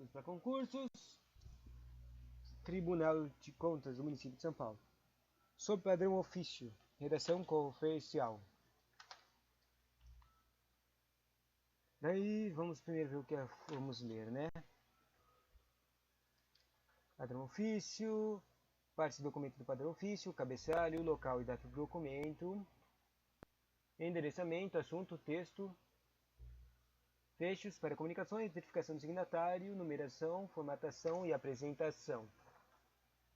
para concursos, Tribunal de Contas do município de São Paulo. Sob padrão ofício, redação confidencial. Daí vamos primeiro ver o que vamos ler, né? Padrão ofício, parte do documento do padrão ofício, cabeçalho, local e data do documento, endereçamento, assunto, texto, fechos para comunicações, verificação do signatário, numeração, formatação e apresentação.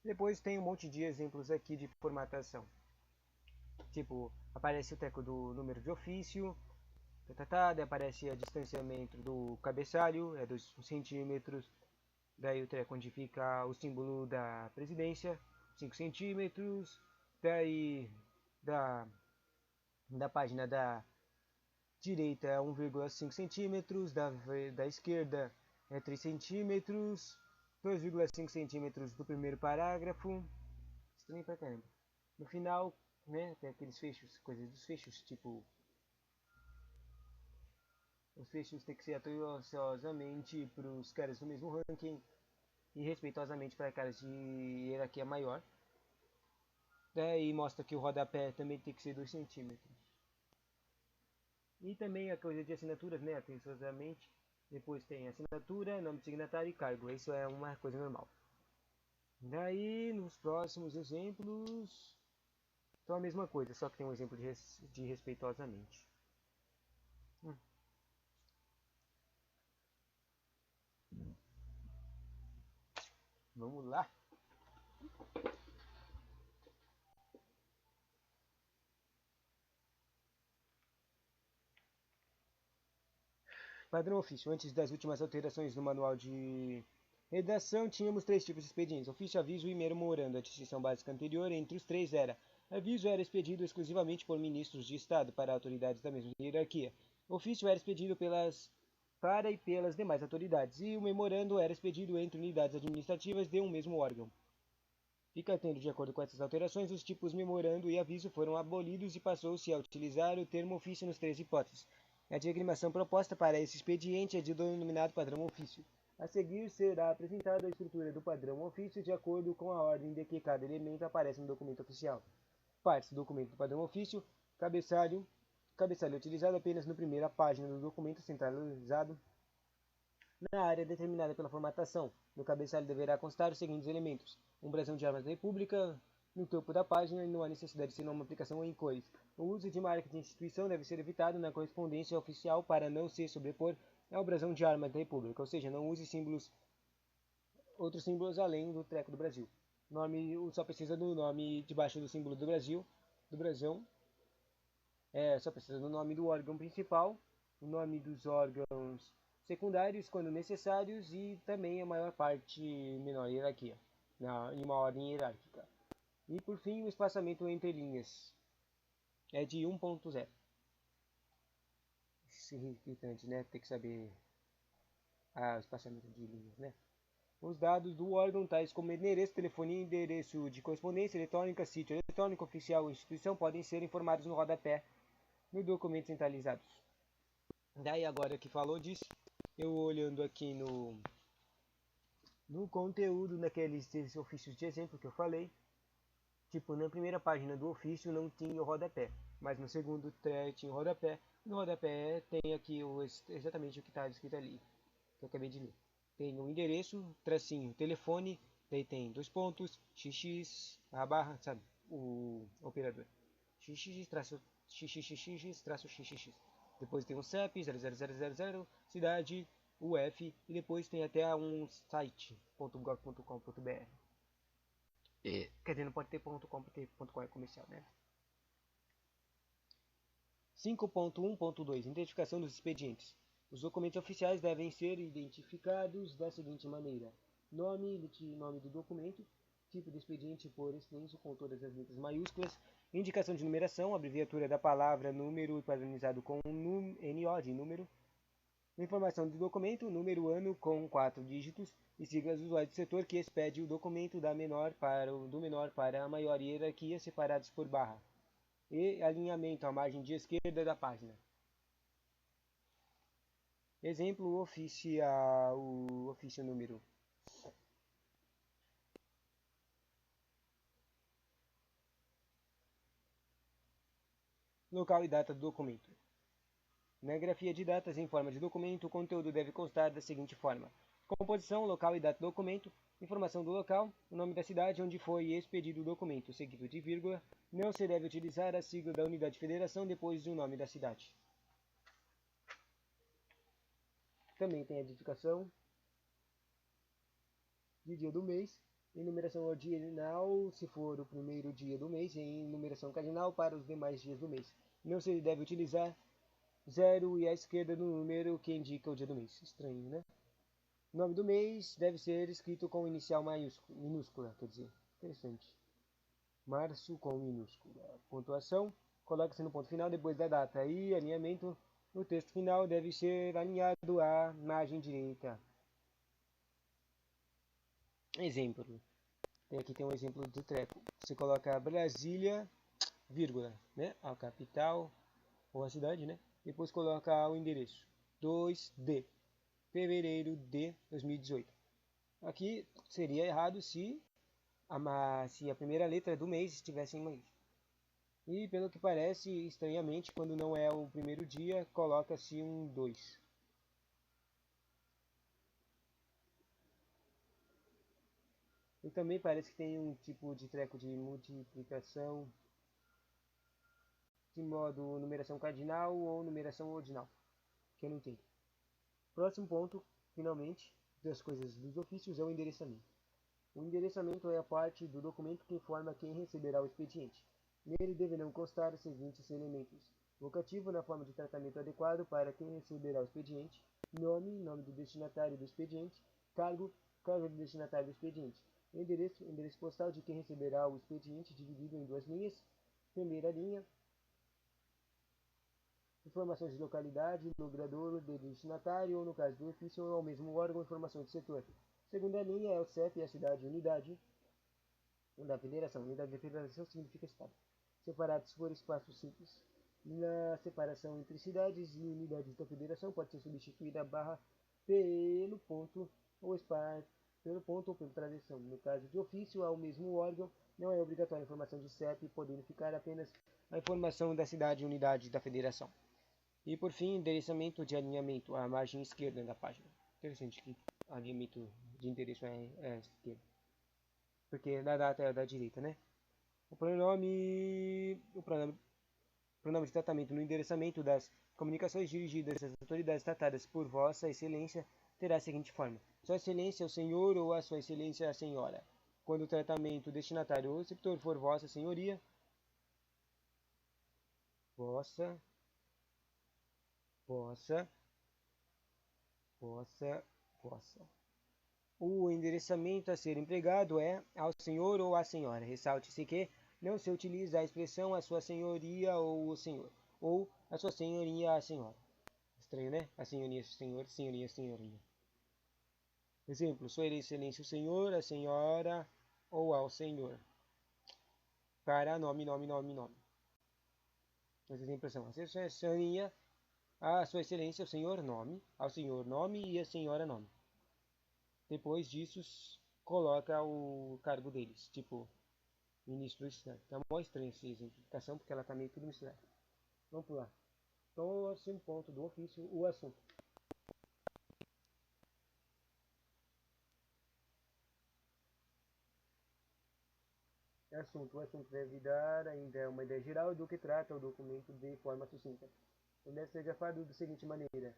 Depois tem um monte de exemplos aqui de formatação. Tipo, aparece o teco do número de ofício, daí aparece o distanciamento do cabeçalho, é 2 centímetros. Daí o treco onde fica o símbolo da presidência, 5 centímetros. Daí da página da direita é 1,5 centímetros, da esquerda é 3 centímetros, 2,5 centímetros do primeiro parágrafo. Estranho pra caramba. No final, né, tem aqueles fechos, coisas dos fechos, tipo... Os fechos têm que ser atenciosamente para os caras do mesmo ranking e respeitosamente para caras de hierarquia maior. Daí mostra que o rodapé também tem que ser 2 centímetros. E também a coisa de assinaturas, né, atenciosamente. Depois tem assinatura, nome do signatário e cargo. Isso é uma coisa normal. Daí, nos próximos exemplos, então a mesma coisa, só que tem um exemplo de respeitosamente. Vamos lá. Padrão ofício. Antes das últimas alterações no manual de redação, tínhamos 3 tipos de expedientes: ofício, aviso e memorando. A distinção básica anterior entre os 3 era: aviso era expedido exclusivamente por ministros de Estado para autoridades da mesma hierarquia. Ofício era expedido para e pelas demais autoridades, e o memorando era expedido entre unidades administrativas de um mesmo órgão. Fica atento, de acordo com essas alterações, os tipos memorando e aviso foram abolidos e passou-se a utilizar o termo ofício nas 3 hipóteses. A diagramação proposta para esse expediente é de denominado padrão ofício. A seguir será apresentada a estrutura do padrão ofício de acordo com a ordem de que cada elemento aparece no documento oficial. Partes do documento do padrão ofício: cabeçalho utilizado apenas na primeira página do documento centralizado na área determinada pela formatação. No cabeçalho deverá constar os seguintes elementos: um brasão de armas da República no topo da página e não há necessidade de ser uma aplicação em cores. O uso de marca de instituição deve ser evitado na correspondência oficial para não se sobrepor ao brasão de armas da República, ou seja, não use outros símbolos além do treco do Brasil. Só precisa do nome debaixo do símbolo do Brasil, do brasão. Só precisa do nome do órgão principal, o nome dos órgãos secundários quando necessários e também a maior parte menor hierarquia, em uma ordem hierárquica. E por fim, o espaçamento entre linhas é de 1.0. Isso é irritante, né? Tem que saber o espaçamento de linhas, né? Os dados do órgão, tais como endereço, telefonia, endereço de correspondência eletrônica, sítio eletrônico oficial ou instituição, podem ser informados no rodapé no documento centralizados. Daí agora que falou disso, eu olhando aqui no conteúdo naqueles ofícios de exemplo que eu falei, tipo, na primeira página do ofício não tinha o rodapé, mas no segundo tinha o rodapé. No rodapé tem aqui exatamente o que está escrito ali, que eu acabei de ler. Tem o endereço, tracinho, telefone, daí tem 2 pontos, xx, a barra, sabe, o operador. xx, traço xxx. Depois tem um CEP, 00000, cidade, UF, e depois tem até um site, .gov.com.br. Quer dizer, não pode ter .com, porque .com é comercial, né? 5.1.2 Identificação dos expedientes. Os documentos oficiais devem ser identificados da seguinte maneira: nome do documento, tipo de expediente por extenso com todas as letras maiúsculas, indicação de numeração, abreviatura da palavra número padronizado com NO de número, informação do documento, número, ano com 4 dígitos e siglas do usuário do setor que expede o documento do menor para a maior hierarquia separados por barra e alinhamento à margem de esquerda da página. Exemplo oficial ofício número. Local e data do documento. Na grafia de datas em forma de documento, o conteúdo deve constar da seguinte forma: composição, local e data do documento, informação do local, o nome da cidade onde foi expedido o documento, seguido de vírgula. Não se deve utilizar a sigla da unidade de federação depois do nome da cidade. Também tem a indicação de dia do mês, em numeração ordinal se for o primeiro dia do mês, e em numeração cardinal para os demais dias do mês. Não se deve utilizar 0 e à esquerda do número que indica o dia do mês. Estranho, né? O nome do mês deve ser escrito com inicial minúscula, quer dizer, interessante. Março com minúscula. Pontuação, coloca-se no ponto final depois da data e alinhamento. No texto final deve ser alinhado à margem direita. Exemplo. Aqui tem um exemplo do treco. Você coloca Brasília, vírgula, né? A capital ou a cidade, né? Depois coloca o endereço. 2D. Fevereiro de 2018. Aqui seria errado se a primeira letra do mês estivesse em inglês. E pelo que parece, estranhamente, quando não é o primeiro dia, coloca-se um 2. E também parece que tem um tipo de treco de multiplicação de modo numeração cardinal ou numeração ordinal, que eu não entendo. Próximo ponto, finalmente, das coisas dos ofícios é o endereçamento. O endereçamento é a parte do documento que informa quem receberá o expediente. Nele deverão constar os seguintes elementos: vocativo na forma de tratamento adequado para quem receberá o expediente, nome do destinatário do expediente, cargo do destinatário do expediente, endereço postal de quem receberá o expediente dividido em duas linhas, primeira linha, informações de localidade, logradouro, de destinatário ou, no caso do ofício, ao mesmo órgão, informação de setor. Segunda linha é o CEP e a cidade unidade da federação. Unidade da federação significa estado. Separados por espaços simples. Na separação entre cidades e unidades da federação pode ser substituída a barra pelo ponto ou espaço pelo ponto ou pela tradição. No caso de ofício ao mesmo órgão, não é obrigatória a informação de CEP, podendo ficar apenas a informação da cidade e unidade da federação. E por fim, endereçamento de alinhamento à margem esquerda da página. Interessante que alinhamento de endereço é esquerda, porque na data é da direita, né? O pronome de tratamento no endereçamento das comunicações dirigidas às autoridades tratadas por Vossa Excelência terá a seguinte forma: Sua Excelência, o Senhor ou a Sua Excelência, a Senhora. Quando o tratamento destinatário ou receptor for Vossa Senhoria, Vossa, Vossa, Vossa, Vossa. O endereçamento a ser empregado é ao senhor ou à senhora. Ressalte-se que não se utiliza a expressão a sua senhoria ou o senhor, ou a sua senhoria a senhora. Estranho, né? A senhoria, senhor, senhoria, senhoria. Exemplo, sua excelência o senhor, a senhora ou ao senhor. Para nome, nome, nome, nome. Os exemplos são a senhoria, a sua excelência o senhor, nome, ao senhor, nome e a senhora, nome. Depois disso, coloca o cargo deles, tipo ministro do Estado. Tá mó estranho essa exemplificação, porque ela tá meio tudo misturada. Vamos pular. Próximo ponto do ofício, o assunto. O assunto deve dar ainda uma ideia geral do que trata o documento de forma sucinta. Ele deve ser grafado da seguinte maneira: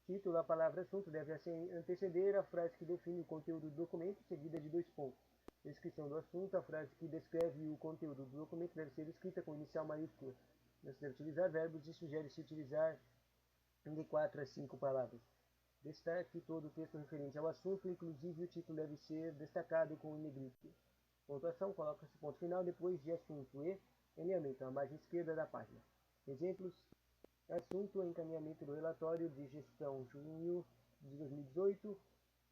título, a palavra assunto deve anteceder a frase que define o conteúdo do documento, seguida de dois pontos. Descrição do assunto, a frase que descreve o conteúdo do documento deve ser escrita com inicial maiúscula. Não se deve utilizar verbos e sugere-se utilizar de 4 a 5 palavras. Destaque todo o texto referente ao assunto, inclusive o título deve ser destacado com negrito. Pontuação, coloca-se ponto final depois de assunto e alinhamento à margem esquerda da página. Exemplos: assunto, encaminhamento do relatório de gestão junho de 2018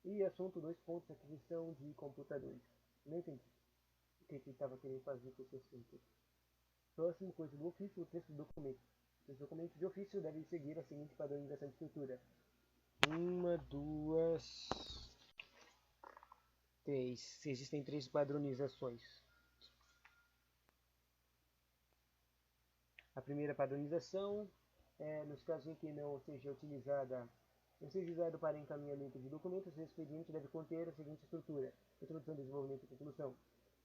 e assunto, dois pontos, aquisição de computadores. Não entendi o que ele estava querendo fazer com esse assunto. Próximo, coisa do ofício, o texto do documento. Os documentos de ofício devem seguir a seguinte padronização de estrutura: uma, duas, Existem três padronizações. A primeira padronização é nos casos em que não seja usado para encaminhamento de documentos, o expediente deve conter a seguinte estrutura: introdução, desenvolvimento e conclusão,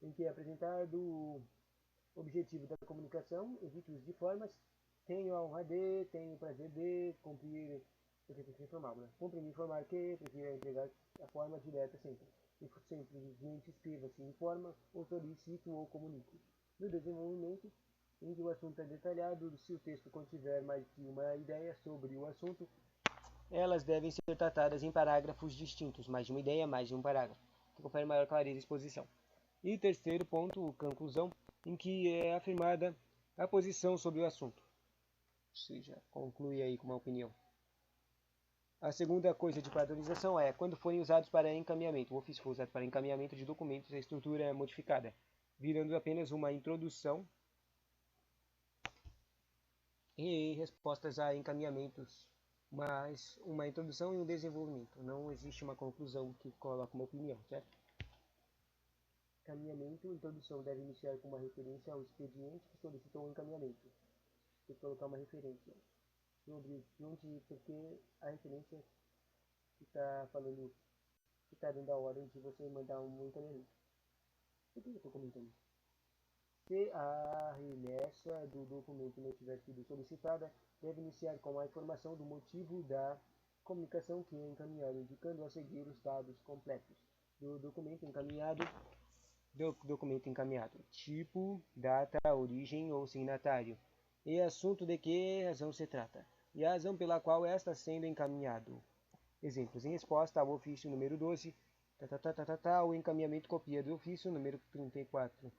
em que é apresentado o objetivo da comunicação, evite uso de formas, tenho a honra de, tenho o prazer de, cumprir, porque tem que informar, né? Cumprir me informar que, prefiro entregar a forma direta sempre. E simplesmente escreva-se, informa, ou solicito ou comunico. No desenvolvimento, em que o assunto é detalhado, se o texto contiver mais de uma ideia sobre o assunto, elas devem ser tratadas em parágrafos distintos, mais de uma ideia, mais de um parágrafo, que confere maior clareza e exposição. E terceiro ponto, conclusão, em que é afirmada a posição sobre o assunto. Ou seja, conclui aí com uma opinião. A segunda coisa de padronização é quando forem usados para encaminhamento. O ofício for usado para encaminhamento de documentos, a estrutura é modificada, virando apenas uma introdução e respostas a encaminhamentos, mas uma introdução e um desenvolvimento. Não existe uma conclusão que coloca uma opinião, certo? Encaminhamento, introdução deve iniciar com uma referência ao expediente que solicitou o encaminhamento. Tem que colocar uma referência sobre onde, porque a referência que está falando, que está dando a ordem de você mandar um encaminhamento. Por que eu estou comentando? Se a remessa do documento não tiver sido solicitada, deve iniciar com a informação do motivo da comunicação que é encaminhada, indicando a seguir os dados completos do documento encaminhado, tipo, data, origem ou signatário, e assunto de que razão se trata, e a razão pela qual está sendo encaminhado. Exemplos: em resposta ao ofício número 12, o encaminhamento copia do ofício número 34.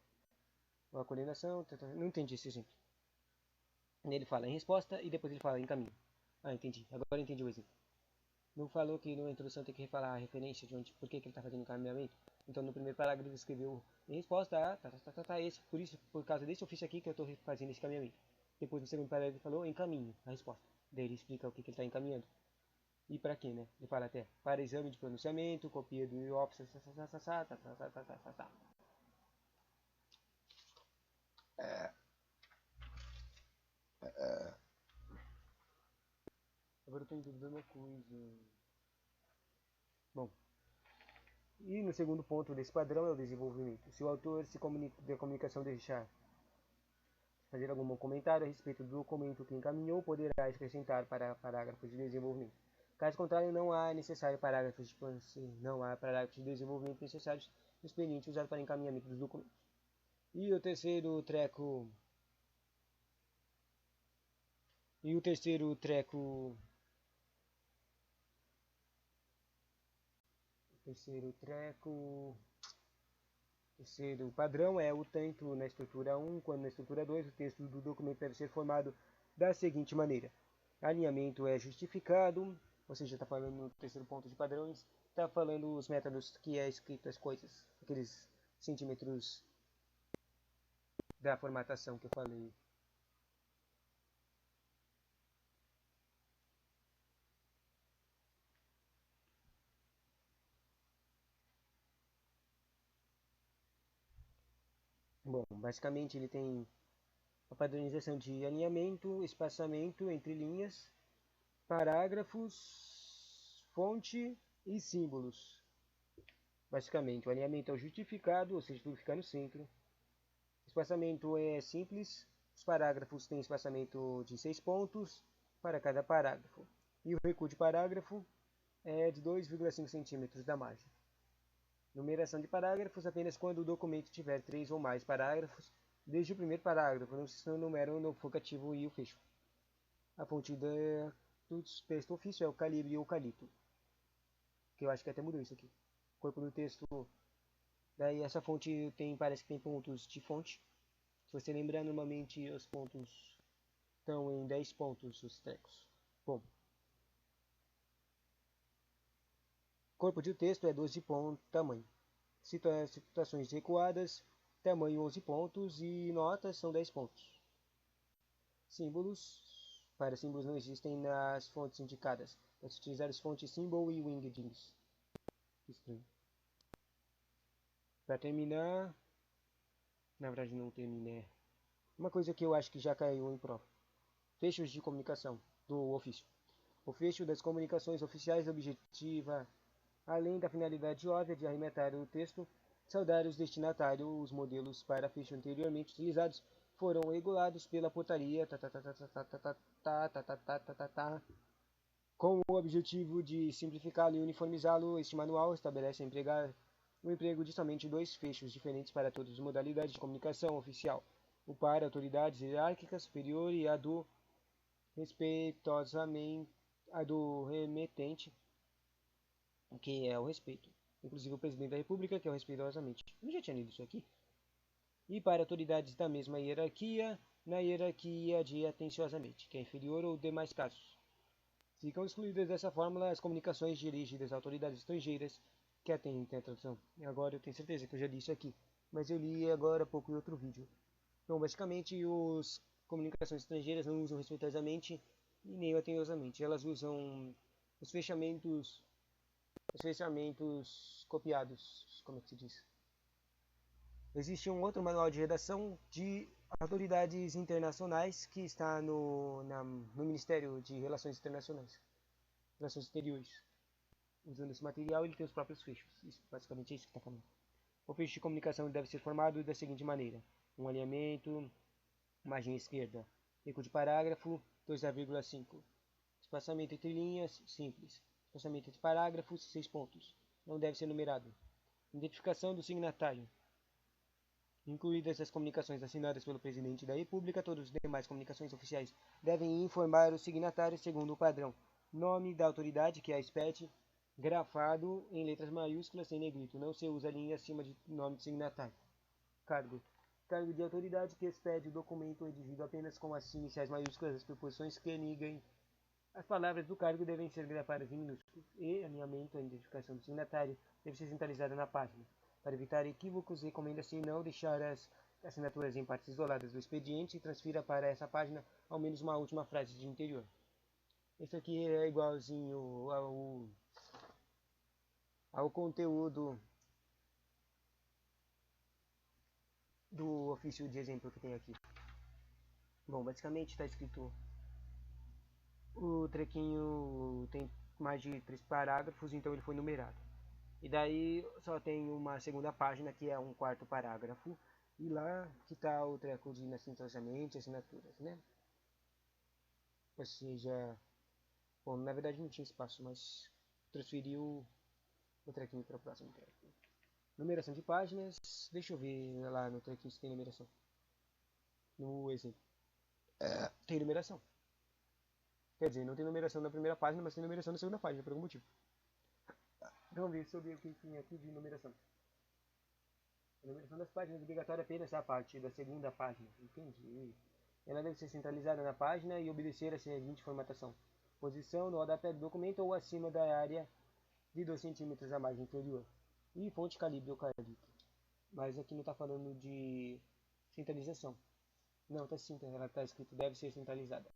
A coordenação, não entendi esse exemplo. Ele fala em resposta e depois ele fala em caminho. Ah, entendi. Agora entendi o exemplo. Não falou que na introdução tem que falar a referência de onde, por que ele está fazendo encaminhamento. Então no primeiro parágrafo ele escreveu em resposta a esse, por causa desse ofício aqui que eu estou fazendo esse encaminhamento. Depois no segundo parágrafo ele falou em caminho, a resposta. Daí ele explica o que ele está encaminhando. E para quê, né? Ele fala até para exame de pronunciamento, copia do IOPS, Agora eu tô em dúvida uma coisa. Bom, e no segundo ponto desse padrão é o desenvolvimento. Se o autor da comunicação deixar fazer algum comentário a respeito do documento que encaminhou, poderá acrescentar para parágrafos de desenvolvimento. Caso contrário, não há parágrafos de desenvolvimento necessários no expediente usado para encaminhamento dos documentos. E o terceiro treco E o terceiro treco. Terceiro padrão é o tanto na estrutura 1 quanto na estrutura 2. O texto do documento deve ser formado da seguinte maneira: alinhamento é justificado, ou seja, está falando no terceiro ponto de padrões, está falando os métodos que é escrito as coisas, aqueles centímetros da formatação que eu falei. Bom, basicamente ele tem a padronização de alinhamento, espaçamento entre linhas, parágrafos, fonte e símbolos. Basicamente, o alinhamento é o justificado, ou seja, tudo fica no centro. O espaçamento é simples, os parágrafos têm espaçamento de 6 pontos para cada parágrafo. E o recuo de parágrafo é de 2,5 centímetros da margem. Numeração de parágrafos apenas quando o documento tiver 3 ou mais parágrafos, desde o primeiro parágrafo, não se numeram no vocativo e o fecho. A fonte do texto ofício é o calibre ou calito, que eu acho que até mudou isso aqui. Corpo do texto, daí essa fonte parece que tem pontos de fonte. Se você lembrar, normalmente os pontos estão em 10 pontos os trecos. Bom, corpo de texto é 12 pontos, tamanho. Situações recuadas, tamanho 11 pontos e notas são 10 pontos. Símbolos, para símbolos não existem nas fontes indicadas. Pode utilizar as fontes symbol e wingdings. Estranho. Para terminar, na verdade não terminei. Uma coisa que eu acho que já caiu em prova. Fechos de comunicação do ofício. O fecho das comunicações oficiais objetiva, além da finalidade óbvia de arrematar o texto, saudar os destinatários. Os modelos para fecho anteriormente utilizados foram regulados pela portaria com o objetivo de simplificá-lo e uniformizá-lo. Este manual estabelece o emprego de somente dois fechos diferentes para todas as modalidades de comunicação oficial: o para autoridades hierárquicas superior e a do respeitosamente a do remetente, que é o respeito. Inclusive o presidente da República, que é o respeitosamente. Eu já tinha lido isso aqui. E para autoridades da mesma hierarquia, na hierarquia de atenciosamente, que é inferior ou demais casos. Ficam excluídas dessa fórmula as comunicações dirigidas a autoridades estrangeiras que atendem a tradução. Agora eu tenho certeza que eu já li isso aqui, mas eu li agora há pouco em outro vídeo. Então, basicamente, as comunicações estrangeiras não usam respeitosamente e nem atenciosamente. Elas usam os fechamentos copiados, como é que se diz? Existe um outro manual de redação de autoridades internacionais que está no Ministério de Relações Internacionais, Relações Exteriores. Usando esse material, ele tem os próprios fechos. Isso, basicamente é isso que está falando. O fecho de comunicação deve ser formado da seguinte maneira: um alinhamento, margem esquerda, recuo de parágrafo, 2,5. Espaçamento entre linhas, simples. Espaçamento entre parágrafos, 6 pontos. Não deve ser numerado. Identificação do signatário. Incluídas as comunicações assinadas pelo Presidente da República, todas as demais comunicações oficiais devem informar o signatário segundo o padrão. Nome da autoridade, que é a SPED, grafado em letras maiúsculas em negrito. Não se usa linha acima de nome de signatário. Cargo. Cargo de autoridade que expede o documento redigido apenas com as iniciais maiúsculas, as preposições que niguem. As palavras do cargo devem ser grafadas em minúsculos e alinhamento, a identificação do signatário deve ser centralizada na página. Para evitar equívocos, recomenda-se não deixar as assinaturas em partes isoladas do expediente e transfira para essa página ao menos uma última frase de interior. Esse aqui é igualzinho ao conteúdo do ofício de exemplo que tem aqui. Bom, basicamente está escrito, o trequinho tem mais de 3 parágrafos, então ele foi numerado. E daí só tem uma segunda página que é um quarto parágrafo, e lá que está o treco de nascentemente assinaturas, né? Ou seja, bom, na verdade não tinha espaço, mas transferiu o trequinho para o próximo treco. Numeração de páginas, deixa eu ver lá no trequinho se tem numeração. No exemplo. Tem numeração. Quer dizer, não tem numeração na primeira página, mas tem numeração na segunda página, por algum motivo. Vamos ver sobre o que tem aqui de numeração. A numeração das páginas é obrigatória apenas a partir da segunda página. Entendi. Ela deve ser centralizada na página e obedecer a seguinte formatação: posição no rodapé do documento ou acima da área de 2 cm a margem inferior. E fonte calibre ou calito. Mas aqui não está falando de centralização. Não, está sim, ela está escrito deve ser centralizada.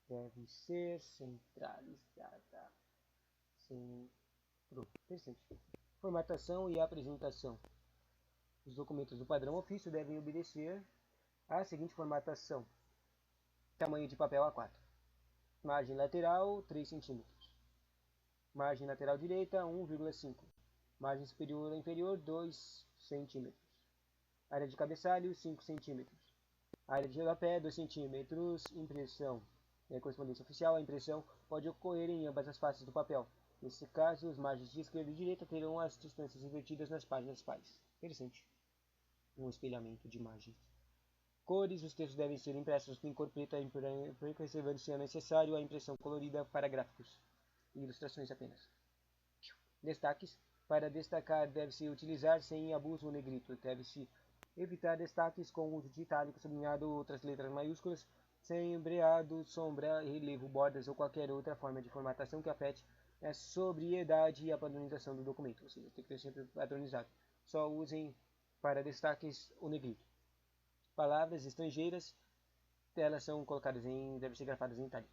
Deve ser centralizada. Interessante. Formatação e apresentação. Os documentos do padrão ofício devem obedecer à seguinte formatação: tamanho de papel A4, margem lateral 3 cm, margem lateral direita 1,5, margem superior ou inferior 2 cm, área de cabeçalho 5 cm, área de rodapé 2 cm, impressão. Na correspondência oficial, a impressão pode ocorrer em ambas as faces do papel. Nesse caso, as margens de esquerda e direita terão as distâncias invertidas nas páginas pares. Interessante. Um espelhamento de margens. Cores: os textos devem ser impressos em cor preta e branca, reservando, se é necessário, a impressão colorida para gráficos e ilustrações apenas. Destaques: para destacar, deve-se utilizar sem abuso o negrito. Deve-se evitar destaques com uso de itálico, sublinhado, outras letras maiúsculas, sem embreado, sombra, relevo, bordas ou qualquer outra forma de formatação que afete a sobriedade e a padronização do documento. Ou seja, tem que ter sempre padronizado. Só usem para destaques o negrito. Palavras estrangeiras, elas são colocadas devem ser grafadas em itálico.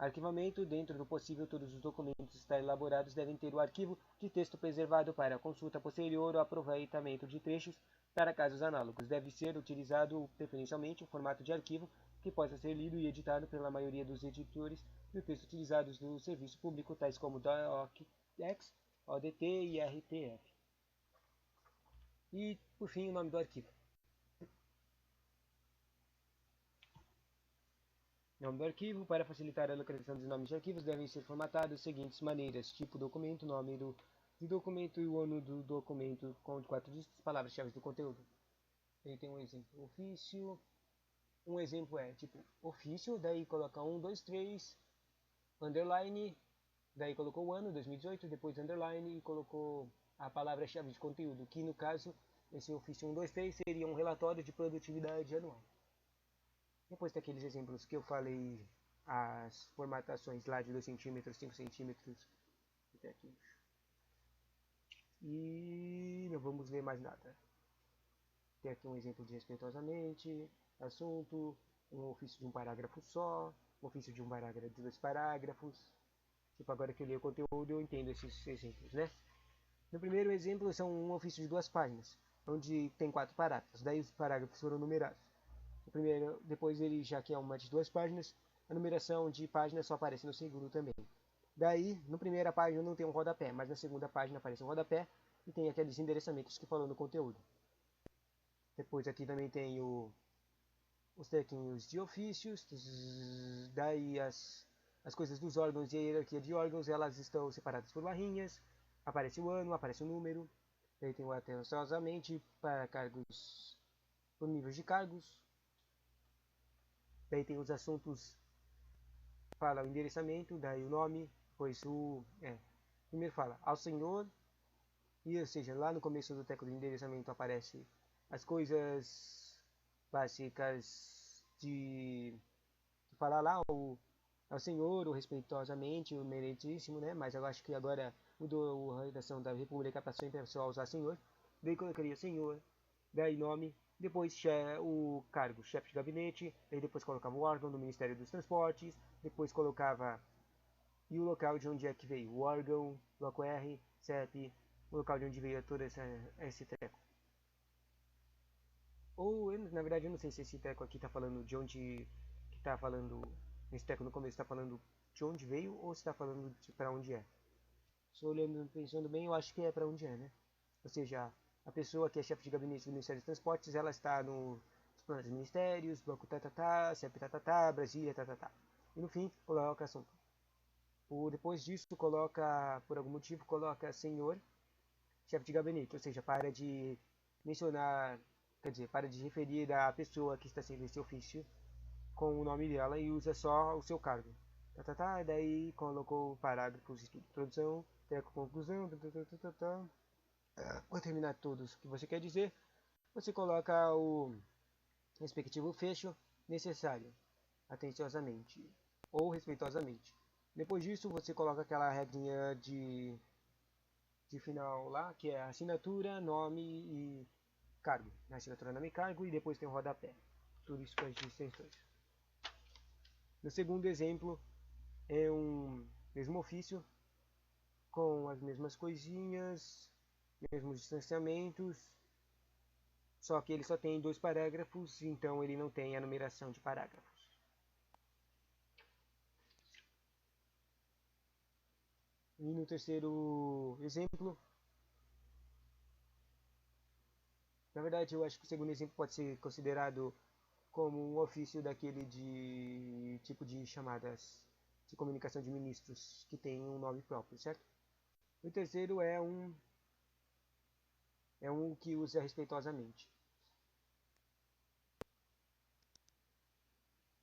Arquivamento. Dentro do possível, todos os documentos estar elaborados devem ter o arquivo de texto preservado para consulta posterior ou aproveitamento de trechos para casos análogos. Deve ser utilizado preferencialmente um formato de arquivo que possa ser lido e editado pela maioria dos editores de texto utilizados no serviço público, tais como DocX, ODT e RTF. E, por fim, o nome do arquivo. Nome do arquivo. Para facilitar a localização dos nomes de arquivos, devem ser formatados das seguintes maneiras: tipo documento, nome do documento e o ano do documento com 4 dígitos, palavras-chave do conteúdo. Aí tem um exemplo: ofício. Um exemplo é tipo ofício, daí coloca 1, 2, 3, underline, daí colocou o ano, 2018, depois underline e colocou a palavra-chave de conteúdo, que no caso, esse ofício 1, 2, 3 seria um relatório de produtividade anual. Depois daqueles exemplos que eu falei, as formatações lá de 2 centímetros, 5 centímetros, até aqui. E não vamos ver mais nada. Tem aqui um exemplo de respeitosamente, assunto, um ofício de um parágrafo só, um ofício de um parágrafo de 2 parágrafos. Tipo, agora que eu li o conteúdo, eu entendo esses exemplos, né? No primeiro exemplo, são um ofício de 2 páginas, onde tem 4 parágrafos. Daí os parágrafos foram numerados. O primeiro, depois ele já que é uma de 2 páginas, a numeração de páginas só aparece no segundo também. Daí, na primeira página não tem um rodapé, mas na segunda página aparece um rodapé e tem aqueles endereçamentos que falou no conteúdo. Depois aqui também tem os trequinhos de ofícios, daí as coisas dos órgãos e a hierarquia de órgãos, elas estão separadas por barrinhas, aparece o ano, aparece o número, daí tem o atenciosamente para cargos, por níveis de cargos, daí tem os assuntos, fala o endereçamento, daí o nome, depois primeiro fala ao senhor, e ou seja, lá no começo do teco de endereçamento aparece as coisas básicas de falar lá ao senhor, o respeitosamente, o meritíssimo, né? Mas eu acho que agora mudou a redação da República para sempre só usar senhor. Daí colocaria senhor, daí nome, depois o cargo, chefe de gabinete, daí depois colocava o órgão do Ministério dos Transportes, depois colocava e o local de onde é que veio, o órgão, bloco R, CEP, o local de onde veio todo esse treco. Ou, na verdade, eu não sei se esse treco aqui está falando de onde, que está falando, esse treco no começo está falando de onde veio ou se está falando para onde é. Só olhando, pensando bem, eu acho que é para onde é, né? Ou seja, a pessoa que é chefe de gabinete do Ministério dos Transportes, ela está nos planos dos ministérios, bloco tatatá, CEP tatatá, Brasília tatatá. E no fim, coloca assunto. Depois disso, coloca, por algum motivo, coloca senhor, chefe de gabinete, ou seja, para de mencionar, quer dizer, para de referir a pessoa que está sendo esse ofício com o nome dela e usa só o seu cargo. Daí colocou parágrafos de introdução, treco conclusão, Para terminar todos o que você quer dizer, você coloca o respectivo fecho necessário, atenciosamente ou respeitosamente. Depois disso, você coloca aquela regrinha de final lá, que é assinatura, nome e cargo. Assinatura, nome e cargo, e depois tem o rodapé. Tudo isso com as distinções. No segundo exemplo, é um mesmo ofício, com as mesmas coisinhas, mesmos distanciamentos, só que ele só tem 2 parágrafos, então ele não tem a numeração de parágrafos. E no terceiro exemplo, na verdade eu acho que o segundo exemplo pode ser considerado como um ofício daquele de tipo de chamadas de comunicação de ministros que tem um nome próprio, certo? O terceiro é um que usa respeitosamente.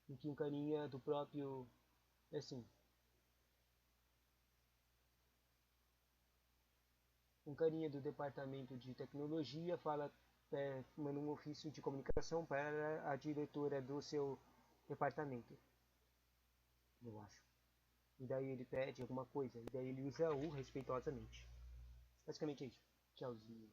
Em que um carinha do próprio é assim. Um carinha do departamento de tecnologia manda um ofício de comunicação para a diretora do seu departamento, eu acho. E daí ele pede alguma coisa, e daí ele usa o respeitosamente. Basicamente é isso. Tchauzinho.